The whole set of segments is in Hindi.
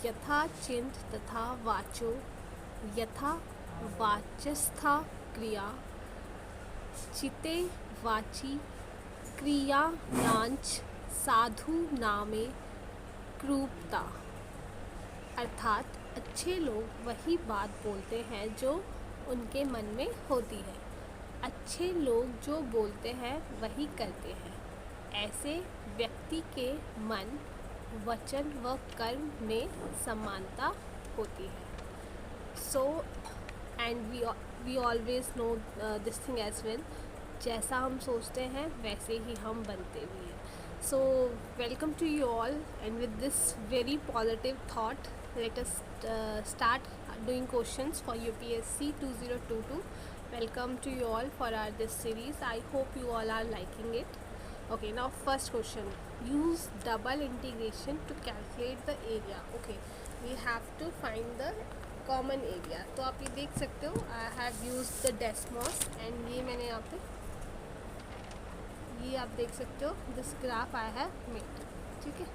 यथा चिन्त तथा वाचो, यथा वाचस्था क्रिया, चिते वाची क्रियायांच साधु नामे क्रूपता। अर्थात अच्छे लोग वही बात बोलते हैं जो उनके मन में होती है। अच्छे लोग जो बोलते हैं वही करते हैं। ऐसे व्यक्ति के मन, वचन व कर्म में समानता होती है। So and we always know this thing as well, जैसा हम सोचते हैं वैसे ही हम बनते भी हैं। So welcome to you all and with this very positive thought let us start doing questions for UPSC 2022. Welcome to you all for our this series. I hope you all are liking it. Okay, now first question, use double integration to calculate the area. Okay, we have to find the common area. तो आप ये देख सकते हो, I have used the Desmos and ये मैंने यहाँ पे ये आप देख सकते हो, this graph I have made. ठीक है,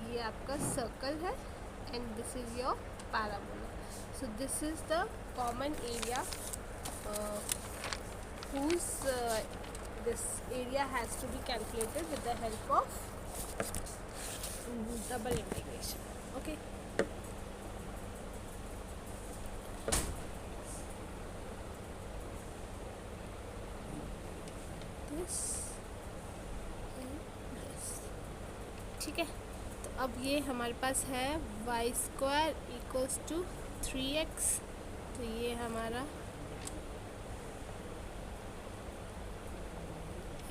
ये आपका सर्कल है and this is your parabola. So this is the common area whose this area has to be calculated with the help of double integration. Okay, this and this. ठीक है, अब ये हमारे पास है Y square equals to 3x. तो ये हमारा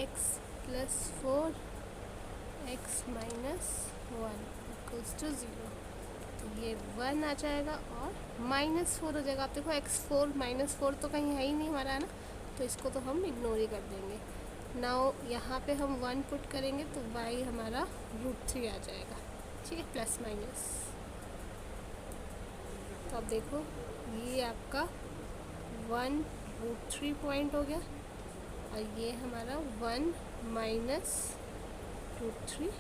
x plus 4 x minus 1 equals to 0. तो ये 1 आ जाएगा और -4 हो जाएगा. आप देखो x4 -4 तो कहीं है ही नहीं हमारा, है ना, तो इसको तो हम इग्नोर ही कर देंगे. नाउ यहाँ पे हम 1 पुट करेंगे तो y हमारा √3 आ जाएगा. ठीक है, प्लस माइनस. तो अब देखो ये आपका 1√3 पॉइंट हो गया और ये हमारा 1 -√3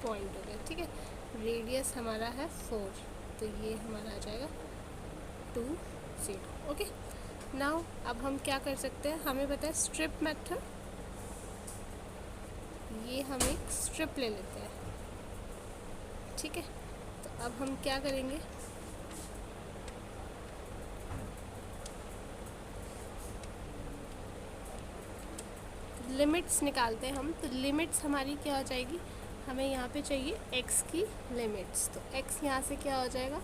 पॉइंट हो गया. ठीक है, रेडियस हमारा है 4, तो ये हमारा आ जाएगा 2 0. ओके, नाउ अब हम क्या कर सकते हैं, हमें पता है स्ट्रिप मेथड. ये हम एक स्ट्रिप ले लेते हैं. ठीक है, तो अब हम क्या करेंगे, लिमिट्स निकालते हैं हम. तो लिमिट्स हमारी क्या हो जाएगी, हमें यहाँ पे चाहिए x की लिमिट्स. तो x यहाँ से क्या हो जाएगा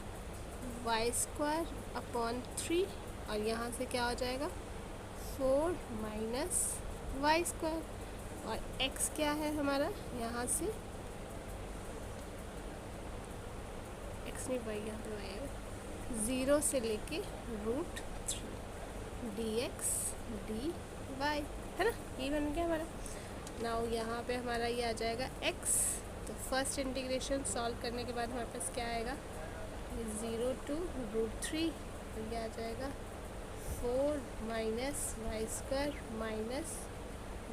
वाई स्क्वायर अपॉन 3 और यहाँ से क्या हो जाएगा 4 माइनस वाई स्क्वायर. और x क्या है हमारा, यहाँ से x नहीं पाई, यहाँ पे y है 0 से लेके √3 dx dy, है ना, ये बन गया हमारा. नाउ यहाँ पे हमारा ये आ जाएगा x. तो फर्स्ट इंटीग्रेशन सॉल्व करने के बाद हमारे पास क्या आएगा, 0 to √3, तो ये आ जाएगा 4 minus y square minus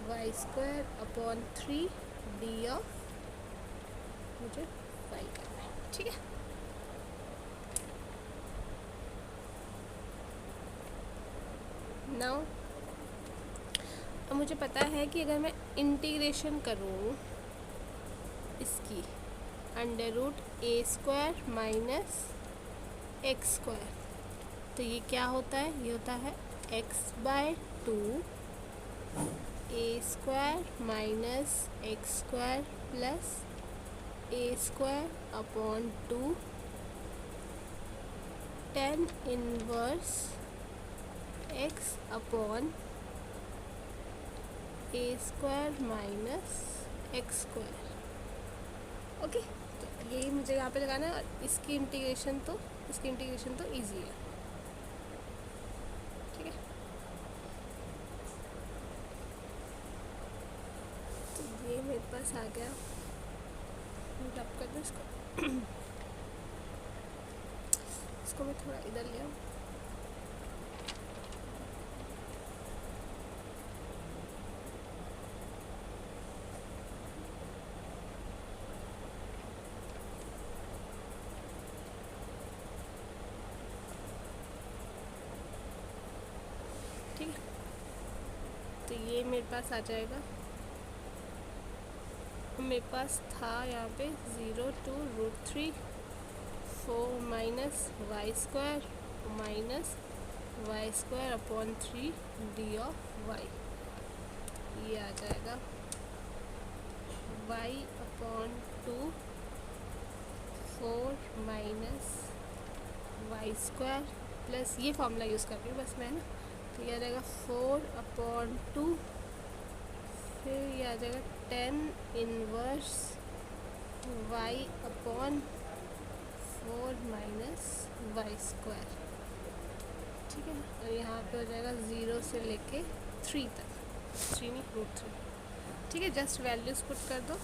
y square upon 3 d of मुझे y करना है. ठीक है, नाउ अब मुझे पता है कि अगर मैं इंटीग्रेशन करूँ इसकी √a² माइनस x², तो ये क्या होता है, ये होता है x/2 a² minus x² plus a² upon 2 tan inverse x upon a² minus x². Okay, तो यही मुझे यहाँ पे लगाना है और इसकी इंटीग्रेशन तो इजी है. ठीक है, तो ये मेरे पास आ गया. रब कर दो इसको इसको मैं थोड़ा इधर ले आऊँ. ये मेरे पास आ जाएगा, मेरे पास था यहाँ पे 0 to √3 4 minus y square minus y square upon 3 d of y. ये आ जाएगा y upon 2 4 minus y square plus ये फॉर्मूला यूज़ कर रही हूँ बस मैं ना। तो ये आ जाएगा 4 अपॉन 2, फिर ये आ जाएगा 10 इनवर्स y अपॉन 4 माइनस वाई स्क्वायर, ठीक है। और यहाँ पे हो जाएगा 0 से लेके 3 तक, 3 नहीं √3, ठीक है। जस्ट वैल्यूज पुट कर दो,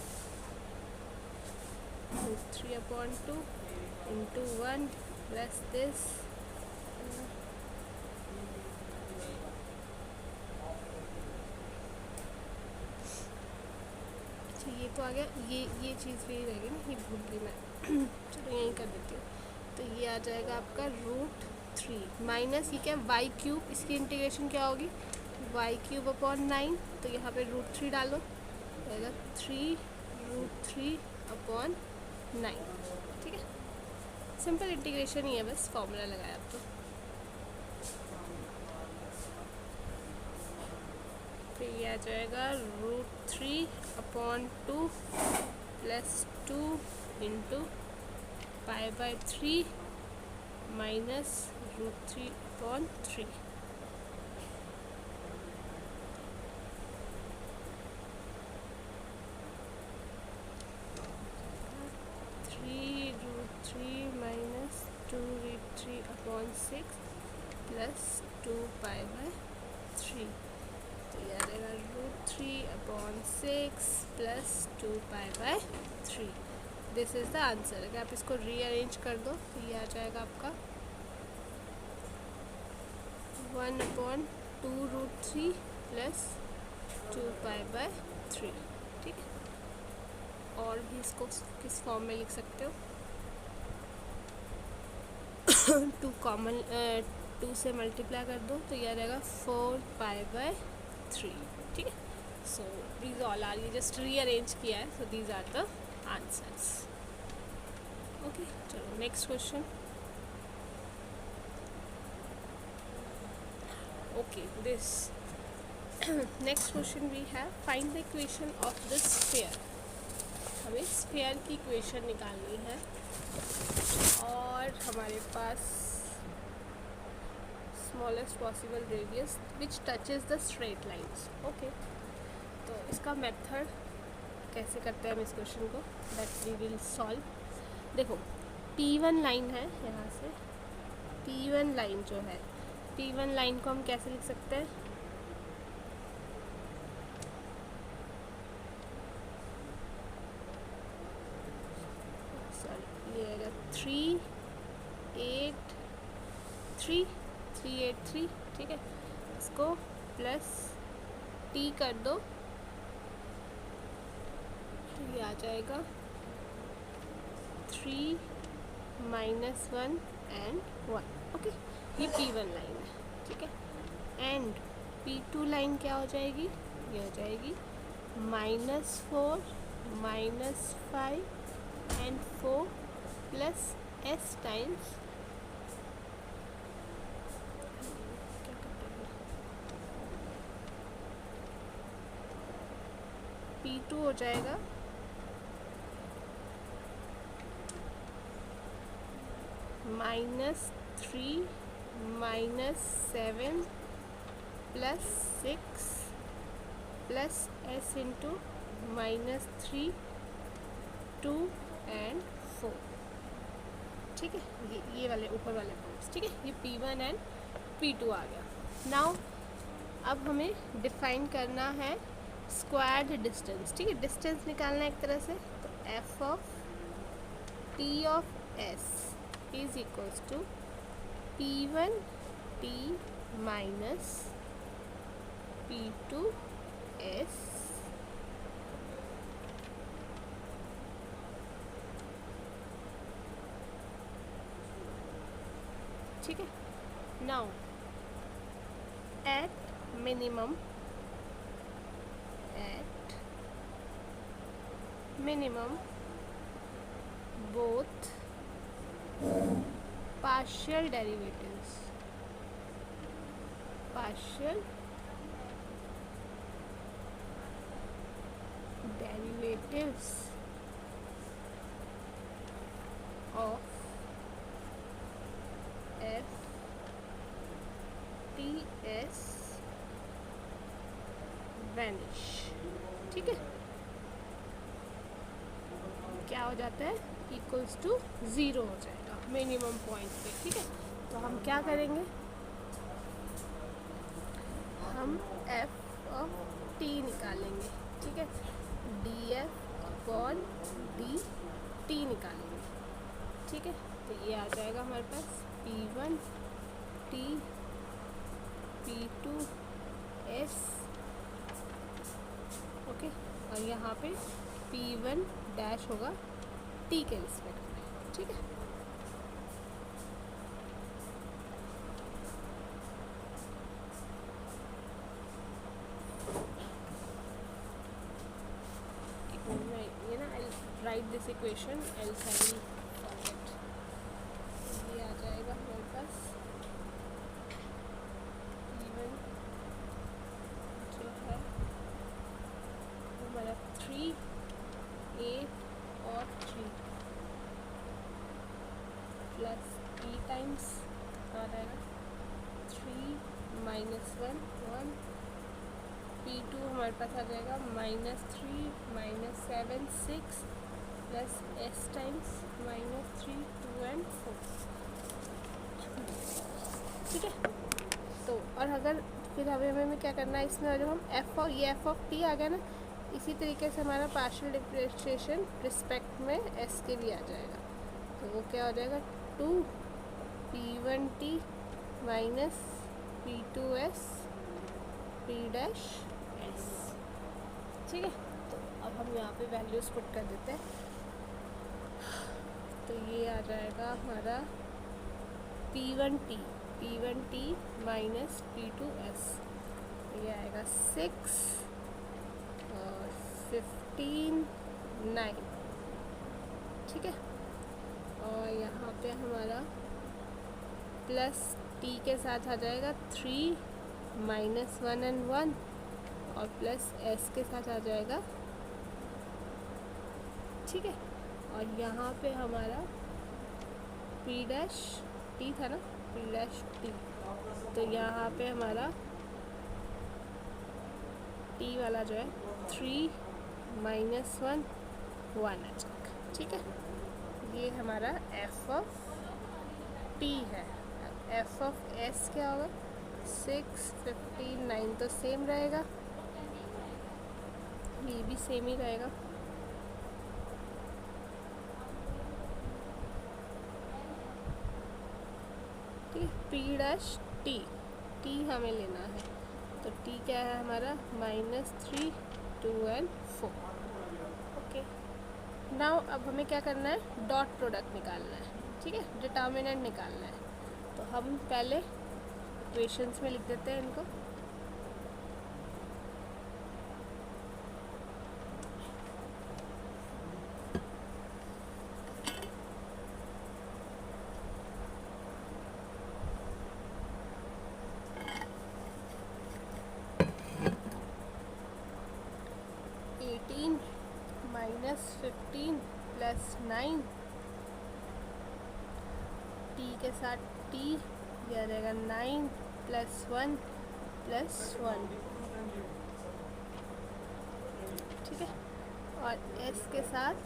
√3 अपॉन 2 इंटू 1 प्लस दिस ये तो आ गया। ये चीज़ भी रहेगी ना, ये भूल गई मैं चलो यहीं कर देती हूँ। तो ये आ जाएगा आपका √3 माइनस ये क्या है y³, इसकी इंटीग्रेशन क्या होगी y³ अपॉन 9। तो यहाँ पे √3 डालो, रहेगा 3√3 अपॉन 9, ठीक है। सिंपल इंटीग्रेशन ही है, बस फॉर्मूला लगाया अब तो। फिर ये आ जाएगा √3 upon 2 plus 2 into π/3 minus √3 upon 3। √3 minus 2√3 upon 6 plus 2π/3। तो ये आ जाएगा √3 upon 6 plus 2π/3। This is the answer. अगर आप इसको रीअरेंज कर दो तो ये आ जाएगा आपका 1 अपॉन 2√3 प्लस 2π/3, ठीक है। और भी इसको किस फॉर्म में लिख सकते हो 2 से मल्टीप्लाई कर दो तो ये आ जाएगा 4π/3, ठीक है। सो दीज ऑल आर, ये जस्ट रीअरेंज किया है, so these are the answers. Okay, चलो next question. Okay, this next question we have find the equation of this sphere. हमें स्फीयर की इक्वेशन निकालनी है और हमारे पास smallest possible radius which touches the straight lines. Okay, तो इसका मेथड कैसे करते हैं हम इस क्वेश्चन को, दैट वी विल सॉल्व। देखो P1 लाइन है, यहाँ से P1 लाइन जो है, P1 लाइन को हम कैसे लिख सकते हैं, सॉरी ये आएगा 383, ठीक है। इसको प्लस T कर दो तो ये आ जाएगा 3 माइनस 1 एंड 1। ओके, ये P1 लाइन है, ठीक है। एंड P2 लाइन क्या हो जाएगी, ये हो जाएगी -4 -5 and 4 plus S times P2 हो जाएगा -3 -7 plus 6 plus S into -3 2 and 4, ठीक है। ये वाले ऊपर वाले पॉइंट्स, ठीक है। ये P1 एंड P2 आ गया। नाउ अब हमें डिफाइन करना है स्क्वायर्ड डिस्टेंस, ठीक है। डिस्टेंस निकालना एक तरह से, तो f of t of s is equals to P1 t minus P2 s ठीक है। Now at minimum minimum both partial derivatives of f t s vanish। ठीक है, क्या हो जाता है, इक्वल्स टू 0 हो जाएगा मिनिमम पॉइंट पे। ठीक है, तो हम क्या करेंगे, हम f ऑफ t निकालेंगे। ठीक है, df अपॉन dt निकालेंगे। ठीक है, तो ये आ जाएगा हमारे पास p1 t p2 s। Okay, और यहाँ पे p1 डैश होगा t के रिस्पेक्ट में। ठीक है, ये ना I write this equation else I will forget. ये आ जाएगा हमारे पास p1 जो है हमारा 3 8 और 3 प्लस p टाइम्स आ जाएगा 3 माइनस 1 1, p2 हमारे पास आ जाएगा -3 -7 6 प्लस s टाइम्स -3 2 एंड 4। ठीक है, तो और अगर फिर हमें क्या करना है इसमें, जब हम f ऑफ t आ गया ना, इसी तरीके से हमारा पार्शियल डिफरेंशिएशन रिस्पेक्ट में s के भी आ जाएगा। तो वो क्या हो जाएगा 2 p1t minus p2s p dash s। ठीक है, तो अब हम यहाँ पे वैल्यूज पुट कर देते हैं। तो ये आ जाएगा हमारा p1t माइनस p2s, ये आएगा 6 और 15 9। ठीक है, और यहाँ पे हमारा प्लस t के साथ आ जाएगा 3 माइनस 1 एंड 1 और प्लस s के साथ आ जाएगा। ठीक है, और यहाँ पे हमारा p डैश t था ना, p डैश t, तो यहाँ पे हमारा t वाला जो है 3 माइनस 1 1 आ जाएगा। ठीक है, ये हमारा f ऑफ t है। f ऑफ s क्या होगा 6 15 9, तो सेम रहेगा, ये भी सेम ही रहेगा। ठीक है, p डैश t हमें लेना है, तो t क्या है हमारा -3 2 एंड 4। ओके, नाउ अब हमें क्या करना है, डॉट प्रोडक्ट निकालना है। ठीक है, डिटर्मिनेंट निकालना है। तो हम पहले इक्वेशंस में लिख देते हैं इनको। -15 प्लस 9 t के साथ t, यह रहेगा 9 प्लस 1 प्लस 1। ठीक है, और s के साथ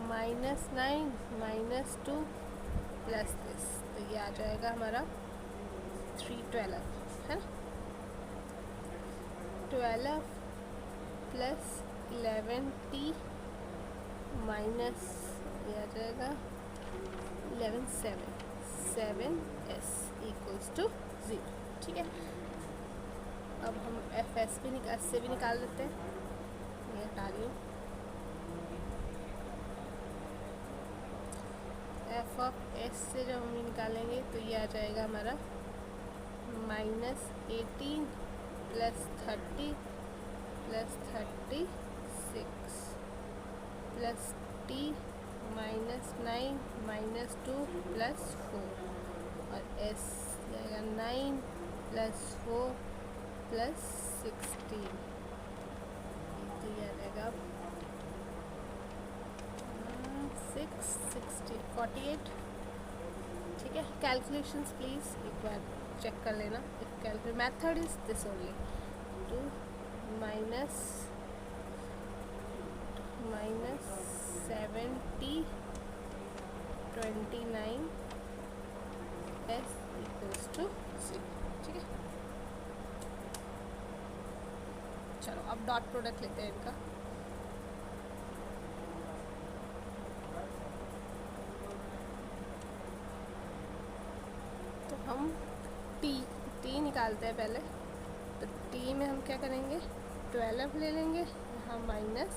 -9 -2 प्लस दिस, तो ये आ जाएगा हमारा 312 है ना। 12 प्लस 11t माइनस ये आ जाएगा 11 7s इक्वल्स टू 0। ठीक है, अब हम fs भी से भी निकाल देते हैं। ये हटा रही हूँ, f ऑफ s से जब हम निकालेंगे तो ये आ जाएगा हमारा -18 plus 30 plus 36 plus T minus 9 minus 2 plus 4 और एस जाएगा 9 प्लस 4 प्लस 16, तो यह रहेगा 660 48। ठीक है, कैलकुलेशंस प्लीज़ एक बार चेक कर लेना। If calculate method is this only, 2 minus 70 29 s equals to 0। ठीक है, चलो अब डॉट प्रोडक्ट लेते हैं इनका। तो हम टी निकालते हैं पहले। तो टी में हम क्या करेंगे, 12 ले लेंगे, यहाँ माइनस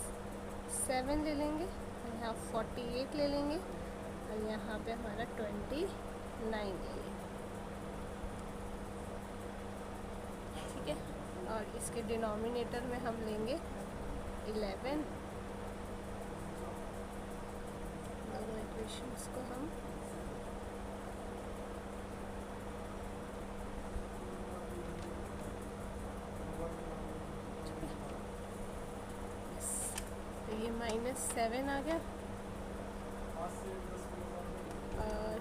7 ले लेंगे, यहाँ 48 ले लेंगे और यहाँ पे हमारा 29 ले लेंगे। ठीक है, और इसके डिनोमिनेटर में हम लेंगे 11। दोनों इक्वेशंस को हम ये -7 आ गया और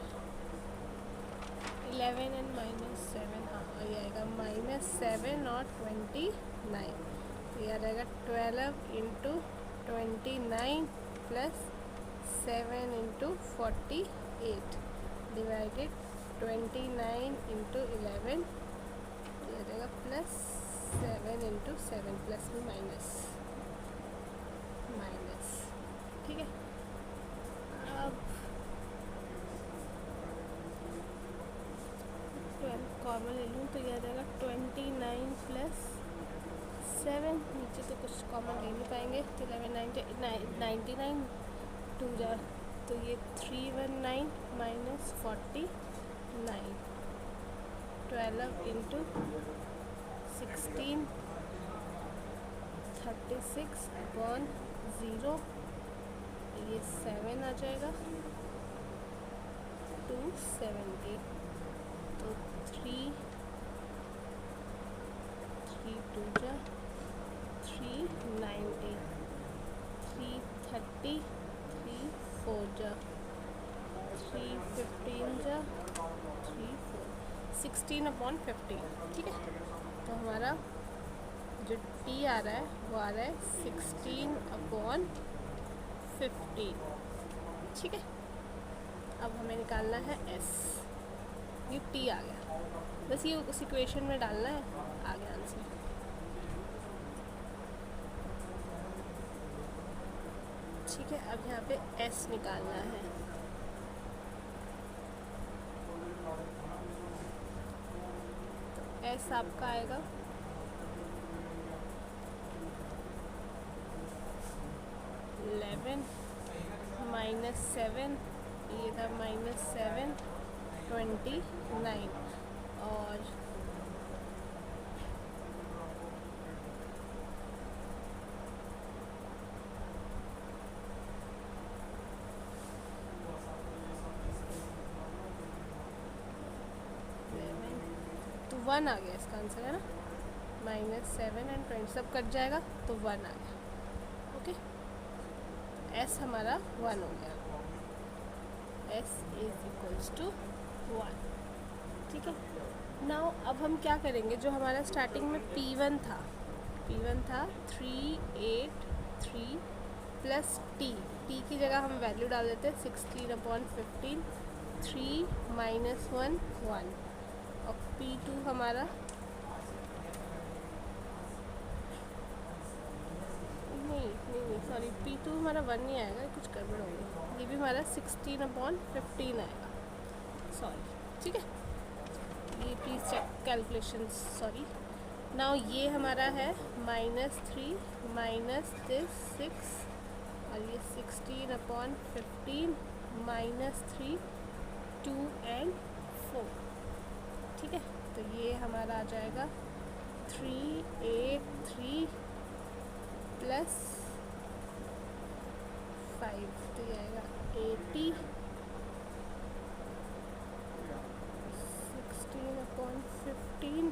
11 एंड -7, हाँ, और ये आएगा -7 और 29, तो यह रहेगा 12 into 29 plus 7 into 48 divided 29 into 11, यह रहेगा प्लस 7 इंटू 7 प्लस में माइनस। ठीक है, अब 12 कॉमन ले लूँ तो यह रहेगा 29 प्लस 7, नीचे तो कुछ कॉमन ले नहीं पाएंगे, तो 11 99 2 जा, तो ये 319 माइनस 49, 12 इंटू 16 36 अपॉन 0, ये 7 आ जाएगा 270, तो 3 2 जा 390, 330, 3 4 जा 315 जा 3 4, 16 अपॉन 15। ठीक है, तो हमारा जो टी आ रहा है वो आ रहा है 16 अपॉन 15। ठीक है, अब हमें निकालना है एस। ये टी आ गया, बस ये उस इक्वेशन में डालना है, आ गया आंसर। ठीक है, अब यहाँ पे एस निकालना है। तो एस आपका आएगा 11 माइनस 7, ये था -7 29 और तो 1 आ गया इसका आंसर, है ना। -7 एंड 20 सब कट जाएगा तो 1 आ गया। ओके, एस हमारा 1 हो गया, एस इज इक्वल्स टू 1। ठीक है, नाउ अब हम क्या करेंगे, जो हमारा स्टार्टिंग में P1 था 383 प्लस टी की जगह हम वैल्यू डाल देते हैं 16 अपॉन 15, 3 माइनस 1 1, और P2 हमारा नहीं सॉरी, P2 हमारा 1 नहीं आएगा, कुछ गड़बड़ होगी, ये भी हमारा 16 अपॉन 15 आएगा, सॉरी। ठीक है, ये please check calculation, sorry. Now ये हमारा है -3 माइनस दिस 6, और ये 16 अपॉन 15 -3 2 एंड 4। ठीक है, तो ये हमारा आ जाएगा 383 प्लस 5, तो ये आएगा 80, 16/15,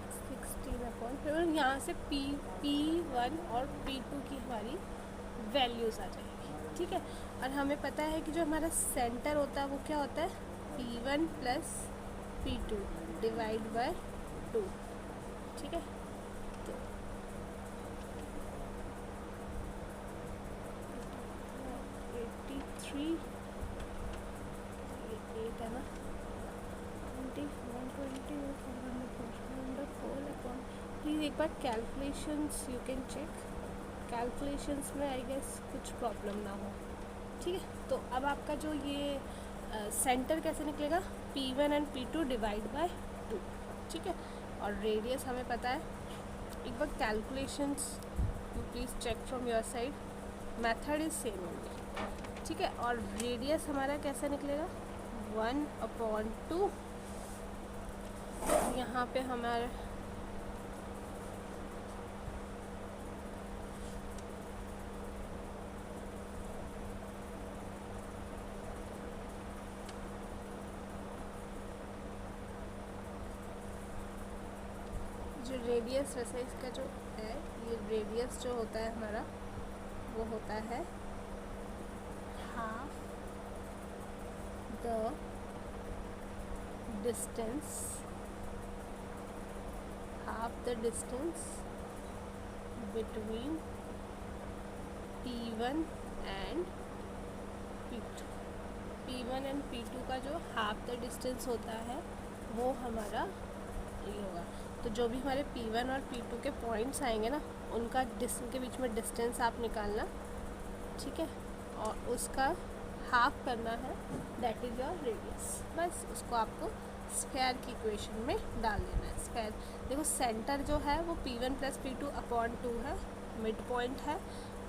16/15। यहाँ से P1 और P2 की हमारी वैल्यूज़ आ जाएगी, ठीक है। और हमें पता है कि जो हमारा सेंटर होता है वो क्या होता है, P1 + P2 डिवाइड बाय 2, ठीक है। तो 83, ये 8 है ना, 20, 120, 4/4। प्लीज़ एक बार calculations you can check, calculations में आई गेस कुछ प्रॉब्लम ना हो, ठीक है। तो अब आपका जो ये सेंटर कैसे निकलेगा, P1 and P2 divide by 2, ठीक है। और रेडियस हमें पता है, एक बार calculations you please check from your side, method is same only, ठीक है। और रेडियस हमारा कैसे निकलेगा, 1/2, यहाँ पे हमारा जो रेडियस, वैसे इसका जो है ये रेडियस जो होता है हमारा वो होता है half the distance, between P1 and P2। P1 and P2 का जो हाफ द डिस्टेंस होता है वो हमारा ये होगा। तो जो भी हमारे P1 और P2 के पॉइंट्स आएंगे ना, उनका उनके बीच में डिस्टेंस आप निकालना, ठीक है, और उसका हाफ करना है, दैट इज़ योर रेडियस। बस उसको आपको स्क्वायर की इक्वेशन में डाल देना है। स्क्वायर देखो, सेंटर जो है वो P1 + P2/2 है, मिड पॉइंट है,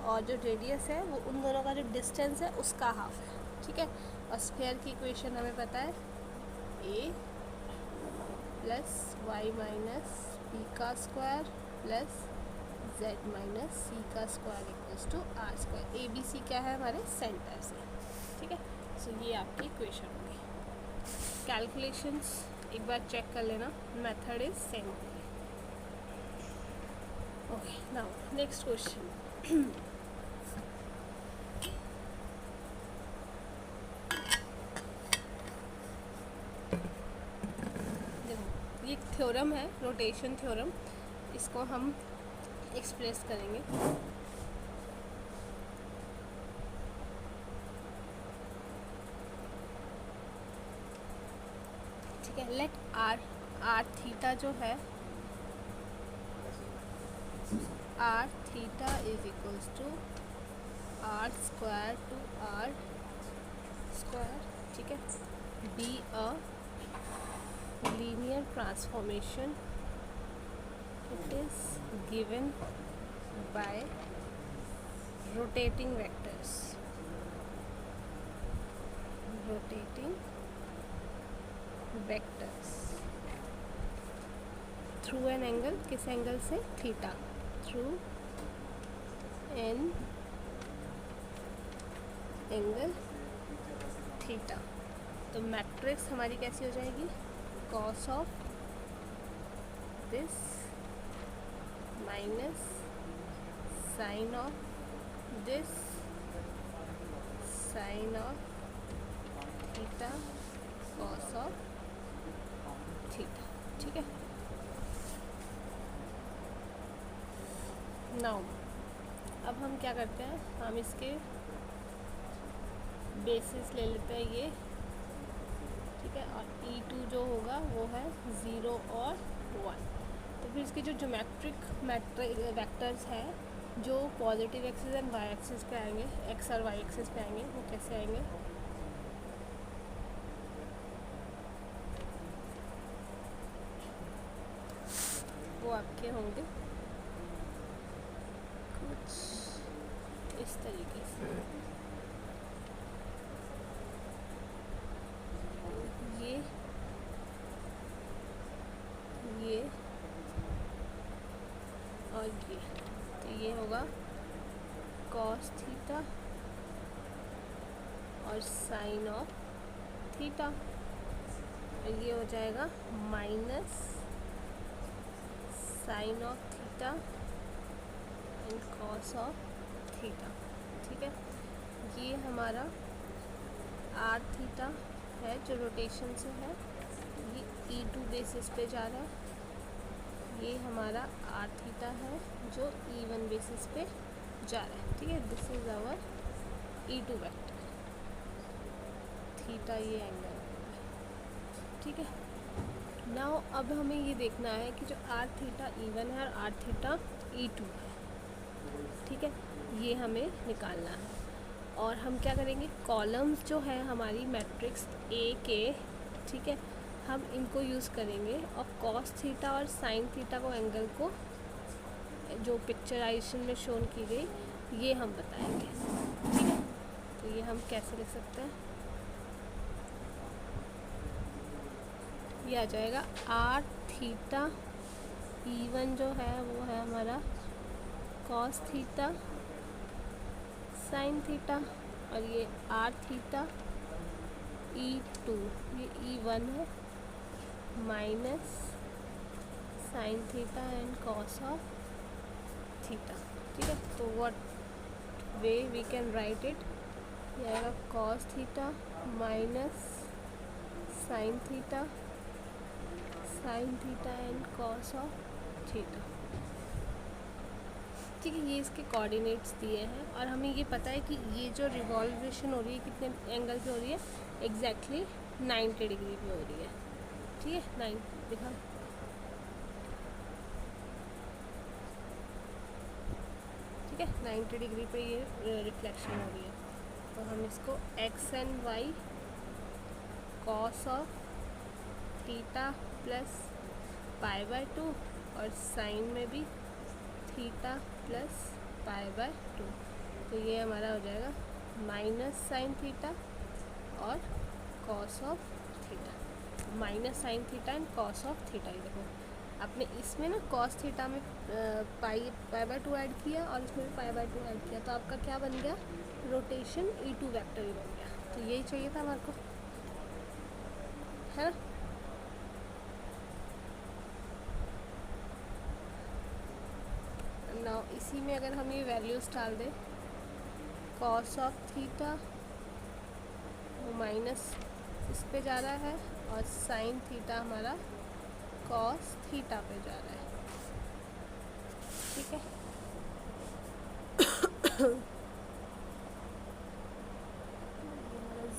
और जो रेडियस है वो उन दोनों का जो डिस्टेंस है उसका हाफ है, ठीक है। और स्क्वायर की इक्वेशन हमें पता है A + y - p का स्क्वायर प्लस z - c का स्क्वायर = r²। ABC क्या है, हमारे सेंटर से, ठीक है। सो ये आपकी इक्वेशन होगी। कैलकुलेशंस एक बार चेक कर लेना, method is same. Okay, now next question. ये थ्योरम है, रोटेशन थ्योरम, इसको हम एक्सप्रेस करेंगे। ठीक है, लेट आर थीटा जो है, r theta is equals to r² to r², ठीक है, be a linear transformation. It is given by rotating vectors, through an angle, किस एंगल से, theta, through an angle theta. तो मैट्रिक्स हमारी कैसी हो जाएगी, cos of this minus sin of this sin of theta cos of theta, ठीक है। नाउ अब हम क्या करते हैं, हम इसके बेसिस ले लेते हैं ये, ठीक है। और E2 जो होगा वो है 0 और 1। तो फिर इसके जो ज्योमेट्रिक वेक्टर्स हैं जो positive axis and y axis पे आएंगे, एक्स और वाई एक्सिस पे आएंगे, वो कैसे आएंगे, वो आपके होंगे कुछ इस तरीके से। ये और ये, तो ये होगा cos थीटा और साइन ऑफ थीटा, और ये हो जाएगा minus sine of theta and cos of theta. ठीक है, ये हमारा आर थीटा है जो रोटेशन से है, ये E2 बेसिस पे जा रहा है। ये हमारा आर थीटा है जो E1 बेसिस पे जा रहा है। ठीक है, this is our E2 vector, theta ये एंगल है। ठीक है, नाउ अब हमें ये देखना है कि जो आर थीटा E1 है और आर थीटा E2 है। ठीक है, ये हमें निकालना है। और हम क्या करेंगे, कॉलम्स जो है हमारी मैट्रिक्स ए के, ठीक है, हम इनको यूज़ करेंगे और कॉस थीटा और साइन थीटा को एंगल को जो पिक्चराइजेशन में शोन की गई ये हम बताएंगे। ठीक है, तो ये हम कैसे लिख सकते हैं, ये आ जाएगा आर थीटा E1 जो है वो है हमारा कॉस थीटा साइन थीटा, और ये आर थीटा E2 ये E1 है minus sine theta and cos of theta. ठीक है, तो what way we can write it, ये आएगा cos theta minus sine theta and cos of theta. ठीक है, ये इसके कोऑर्डिनेट्स दिए हैं और हमें ये पता है कि ये जो रिवॉल्वेशन हो रही है कितने एंगल पे हो रही है, एग्जैक्टली 90 डिग्री पे हो रही है। ठीक है, 9 दिखा, ठीक है 90 डिग्री पे ये रिफ्लेक्शन हो रही है। तो हम इसको x and y cos of theta plus pi by 2 और साइन में भी थीटा प्लस पाई बाय 2, तो ये हमारा हो जाएगा माइनस साइन थीटा और cos of theta, minus sine theta and cos of theta. ये देखो आपने इसमें ना कॉस थीटा में पाई बाय 2 ऐड किया और इसमें भी पाई बाय 2 ऐड किया, तो आपका क्या बन गया, रोटेशन E2 वेक्टर ही बन गया। तो यही चाहिए था हमारे को, है ना। नाउ इसी में अगर हम ये वैल्यूज डाल दें, कॉस ऑफ थीटा वो माइनस इस पे जा रहा है और साइन थीटा हमारा कॉस थीटा पे जा रहा है। ठीक है,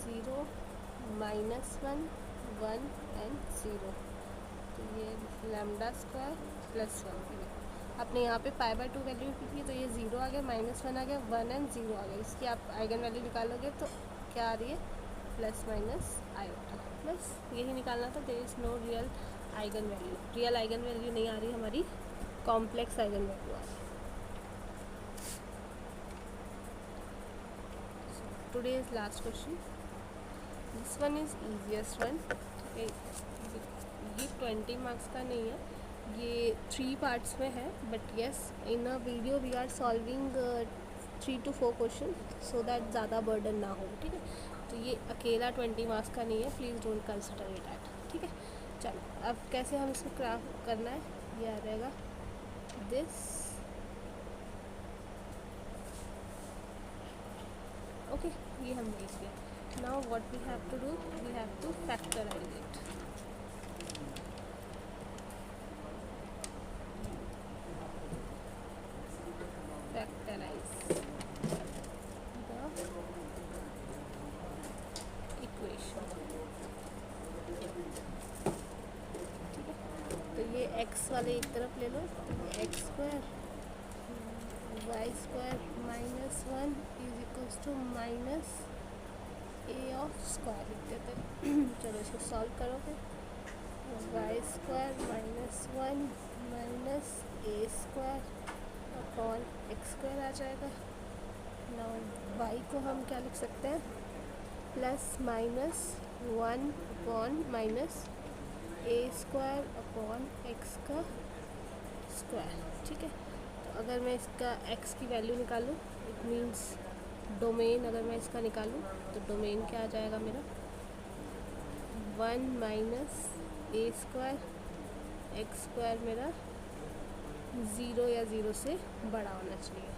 ज़ीरो -1 1 एंड 0, तो ये लैम्डा स्क्वायर प्लस 1। आपने यहाँ पे पाई बाय 2 वैल्यू की थी तो ये 0 आ गया, -1 आ गया, 1 एंड 0 आ गया। इसकी आप आइगन वैल्यू निकालोगे तो क्या आ रही है, प्लस माइनस आयोटा। बस यही निकालना था। There is no real eigen value, real eigen value नहीं आ रही हमारी, कॉम्प्लेक्स आइगन वैल्यू आ रही है। Today's last question, this one is easiest one. ये 20 मार्क्स का नहीं है, ये 3 पार्ट्स में है, but yes in a video we are solving 3 to 4 question so that ज़्यादा बर्डन ना हो। ठीक है, तो ये अकेला 20 मार्क्स का नहीं है, please don't consider it at. ठीक है, चलो अब कैसे हम इसको क्राफ्ट करना है, ये आ जाएगा दिस। ओके, ये हम देख गए। Now what we have to do, we have to factorize it. Factorize the equation. ठीक है, तो ये x वाले एक तरफ ले लो, x square y square -1 is equals to minus a of square लिख देते हैं। चलो इसको सॉल्व करोगे, y square -1 minus a square upon x square आ जाएगा। नाउ वाई को हम क्या लिख सकते हैं, +(-1) upon minus a square upon x का स्क्वायर। ठीक है, तो अगर मैं इसका x की वैल्यू निकालूँ, इट मीन्स डोमेन अगर मैं इसका निकालूँ तो डोमेन क्या आ जाएगा मेरा 1 minus a square x square मेरा 0 या 0 से बड़ा होना चाहिए।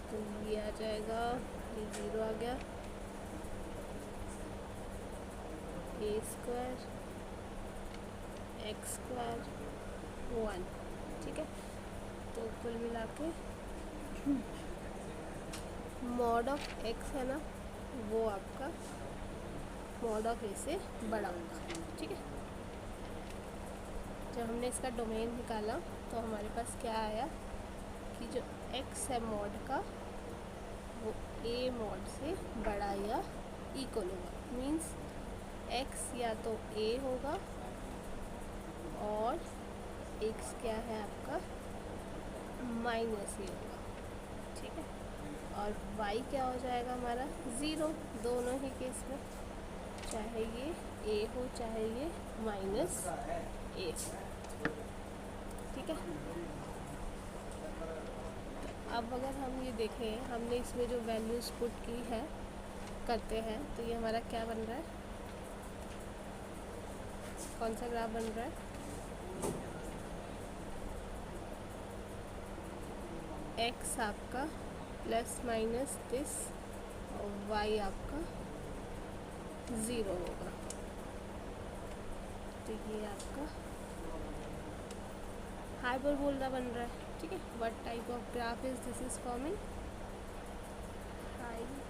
तो ये आ जाएगा, ये 0 आ गया, ए स्क्वायर एक्स स्क्वायर 1, ठीक है। तो कुल मिला के मॉड ऑफ एक्स है ना, वो आपका मॉड ऑफ ए से बड़ा होगा, ठीक है। जब हमने इसका डोमेन निकाला तो हमारे पास क्या आया कि जो x है मॉड का वो a मॉड से बड़ा या इक्वल होगा। मीन्स x या तो a होगा और x क्या है आपका माइनस a होगा, ठीक है। और y क्या हो जाएगा हमारा 0, दोनों ही केस में, चाहे ये a हो चाहे ये माइनस a, ठीक है। अब अगर हम ये देखें, हमने इसमें जो वैल्यूज़ पुट की है करते हैं, तो ये हमारा क्या बन रहा है, कौन सा ग्राफ बन रहा है, x आपका प्लस माइनस दिस और y आपका 0 होगा। तो ये आपका हाइपरबोला बन रहा है, ठीक है। What type of graph is this is forming hyper,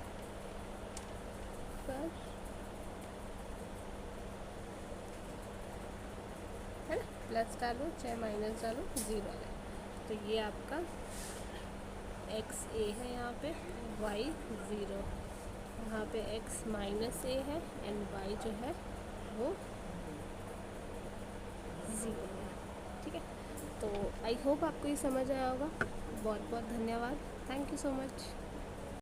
है ना, प्लस डालो चाहे माइनस डालो 0 है। तो ये आपका एक्स ए है यहाँ पे, वाई 0, यहाँ पे एक्स माइनस ए है एंड वाई जो है वो 0 है, ठीक है। तो आई होप आपको ये समझ आया होगा। बहुत बहुत धन्यवाद, थैंक यू सो मच।